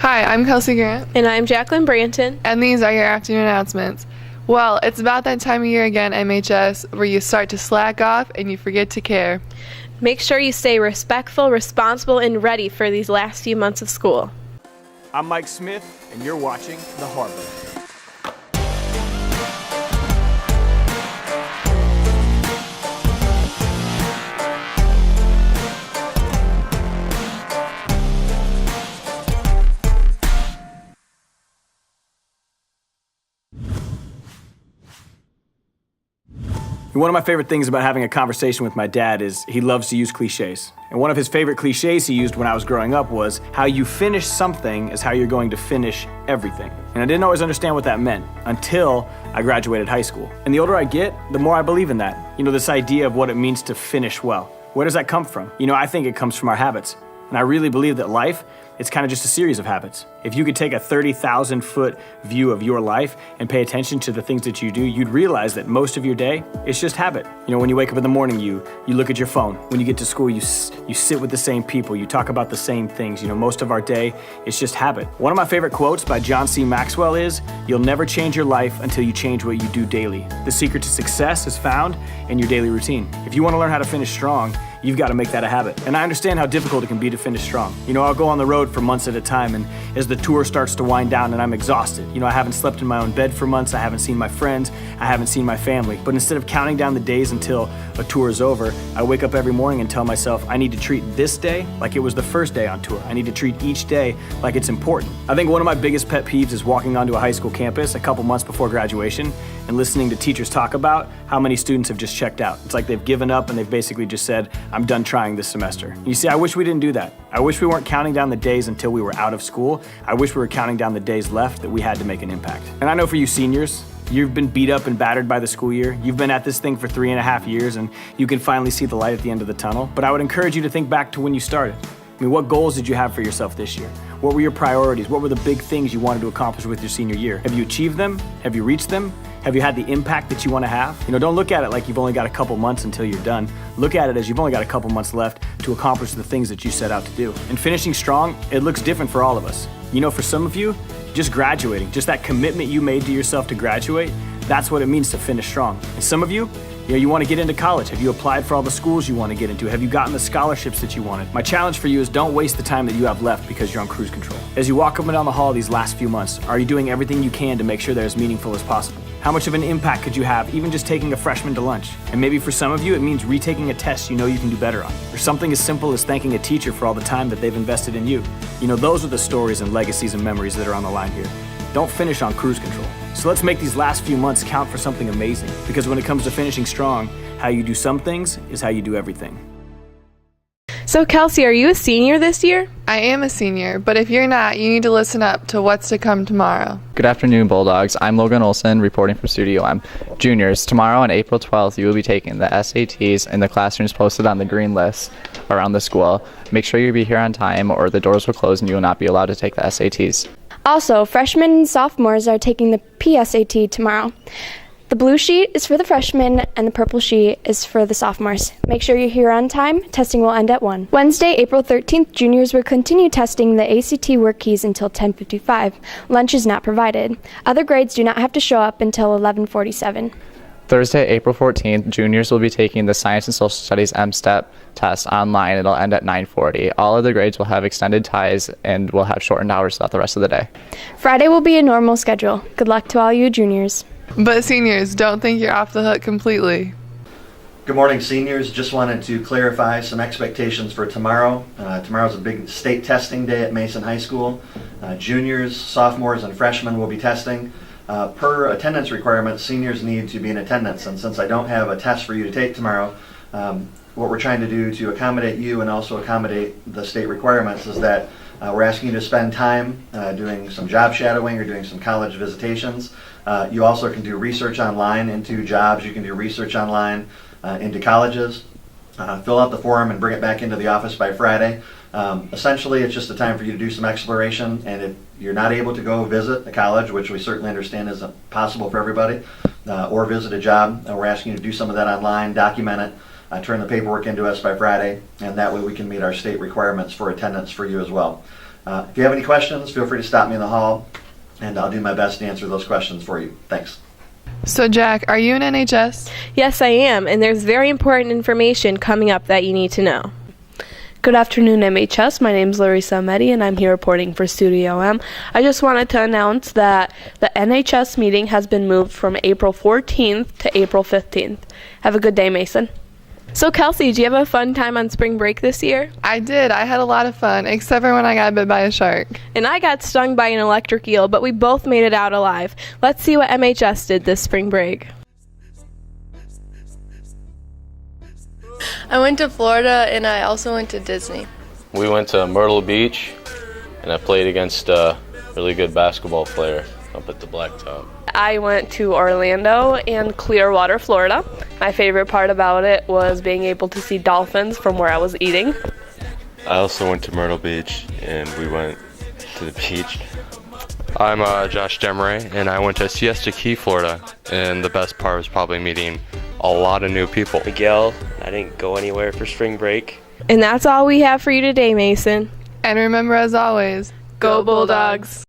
Hi, I'm Kelsey Grant. And I'm Jacqueline Branton. And these are your afternoon announcements. Well, it's about that time of year again, MHS, where you start to slack off and you forget to care. Make sure you stay respectful, responsible, and ready for these last few months of school. I'm Mike Smith, and you're watching The Harbor. One of my favorite things about having a conversation with my dad is he loves to use cliches. And one of his favorite cliches he used when I was growing up was, how you finish something is how you're going to finish everything. And I didn't always understand what that meant until I graduated high school. And the older I get, the more I believe in that. You know, this idea of what it means to finish well. Where does that come from? You know, I think it comes from our habits. And I really believe that life, it's kind of just a series of habits. If you could take a 30,000-foot view of your life and pay attention to the things that you do, you'd realize that most of your day is just habit. You know, when you wake up in the morning, you look at your phone. When you get to school, you sit with the same people. You talk about the same things. You know, most of our day is just habit. One of my favorite quotes by John C. Maxwell is, "You'll never change your life until you change what you do daily. The secret to success is found in your daily routine." If you want to learn how to finish strong, you've got to make that a habit. And I understand how difficult it can be to finish strong. You know, I'll go on the road for months at a time, and as the tour starts to wind down and I'm exhausted, you know, I haven't slept in my own bed for months, I haven't seen my friends, I haven't seen my family. But instead of counting down the days until a tour is over, I wake up every morning and tell myself I need to treat this day like it was the first day on tour. I need to treat each day like it's important. I think one of my biggest pet peeves is walking onto a high school campus a couple months before graduation and listening to teachers talk about how many students have just checked out. It's like they've given up and they've basically just said, I'm done trying this semester. You see, I wish we didn't do that. I wish we weren't counting down the days until we were out of school. I wish we were counting down the days left that we had to make an impact. And I know for you seniors, you've been beat up and battered by the school year. You've been at this thing for 3.5 years and you can finally see the light at the end of the tunnel. But I would encourage you to think back to when you started. I mean, what goals did you have for yourself this year? What were your priorities? What were the big things you wanted to accomplish with your senior year? Have you achieved them? Have you reached them? Have you had the impact that you want to have? You know, don't look at it like you've only got a couple months until you're done. Look at it as you've only got a couple months left to accomplish the things that you set out to do. And finishing strong, it looks different for all of us. You know, for some of you, just graduating, just that commitment you made to yourself to graduate, that's what it means to finish strong. And some of you, you know, you want to get into college. Have you applied for all the schools you want to get into? Have you gotten the scholarships that you wanted? My challenge for you is don't waste the time that you have left because you're on cruise control. As you walk up and down the hall these last few months, are you doing everything you can to make sure they're as meaningful as possible? How much of an impact could you have even just taking a freshman to lunch? And maybe for some of you, it means retaking a test you know you can do better on. Or something as simple as thanking a teacher for all the time that they've invested in you. You know, those are the stories and legacies and memories that are on the line here. Don't finish on cruise control. So let's make these last few months count for something amazing. Because when it comes to finishing strong, how you do some things is how you do everything. So Kelsey, are you a senior this year? I am a senior, but if you're not, you need to listen up to what's to come tomorrow. Good afternoon, Bulldogs. I'm Logan Olson, reporting from Studio M. Juniors, tomorrow on April 12th, you will be taking the SATs in the classrooms posted on the green list around the school. Make sure you be here on time or the doors will close and you will not be allowed to take the SATs. Also, freshmen and sophomores are taking the PSAT tomorrow. The blue sheet is for the freshmen and the purple sheet is for the sophomores. Make sure you're here on time. Testing will end at 1. Wednesday, April 13th, juniors will continue testing the ACT work keys until 10:55. Lunch is not provided. Other grades do not have to show up until 11:47. Thursday, April 14th, juniors will be taking the Science and Social Studies M-STEP test online. It'll end at 9:40. All other grades will have extended ties and will have shortened hours throughout the rest of the day. Friday will be a normal schedule. Good luck to all you juniors. But seniors, don't think you're off the hook completely. Good morning, seniors. Just wanted to clarify some expectations for tomorrow. Tomorrow's a big state testing day at Mason High School. Juniors, sophomores, and freshmen will be testing. Per attendance requirements, seniors need to be in attendance, and since I don't have a test for you to take tomorrow, what we're trying to do to accommodate you and also accommodate the state requirements is that we're asking you to spend time doing some job shadowing or doing some college visitations. You also can do research online into jobs. You can do research online into colleges. Fill out the form and bring it back into the office by Friday. Essentially, it's just a time for you to do some exploration, and if you're not able to go visit the college, which we certainly understand isn't possible for everybody, or visit a job, we're asking you to do some of that online, document it, turn the paperwork into us by Friday, and that way we can meet our state requirements for attendance for you as well. If you have any questions, feel free to stop me in the hall, and I'll do my best to answer those questions for you. Thanks. So, Jack, are you an NHS? Yes, I am, and there's very important information coming up that you need to know. Good afternoon, MHS. My name is Larissa Mehdi, and I'm here reporting for Studio M. I just wanted to announce that the NHS meeting has been moved from April 14th to April 15th. Have a good day, Mason. So, Kelsey, did you have a fun time on spring break this year? I did. I had a lot of fun, except for when I got bit by a shark. And I got stung by an electric eel, but we both made it out alive. Let's see what MHS did this spring break. I went to Florida and I also went to Disney. We went to Myrtle Beach and I played against a really good basketball player up at the Blacktop. I went to Orlando and Clearwater, Florida. My favorite part about it was being able to see dolphins from where I was eating. I also went to Myrtle Beach and we went to the beach. I'm Josh Demeray and I went to Siesta Key, Florida, and the best part was probably meeting a lot of new people. Miguel, I didn't go anywhere for spring break. And that's all we have for you today, Mason. And remember, as always, Go Bulldogs!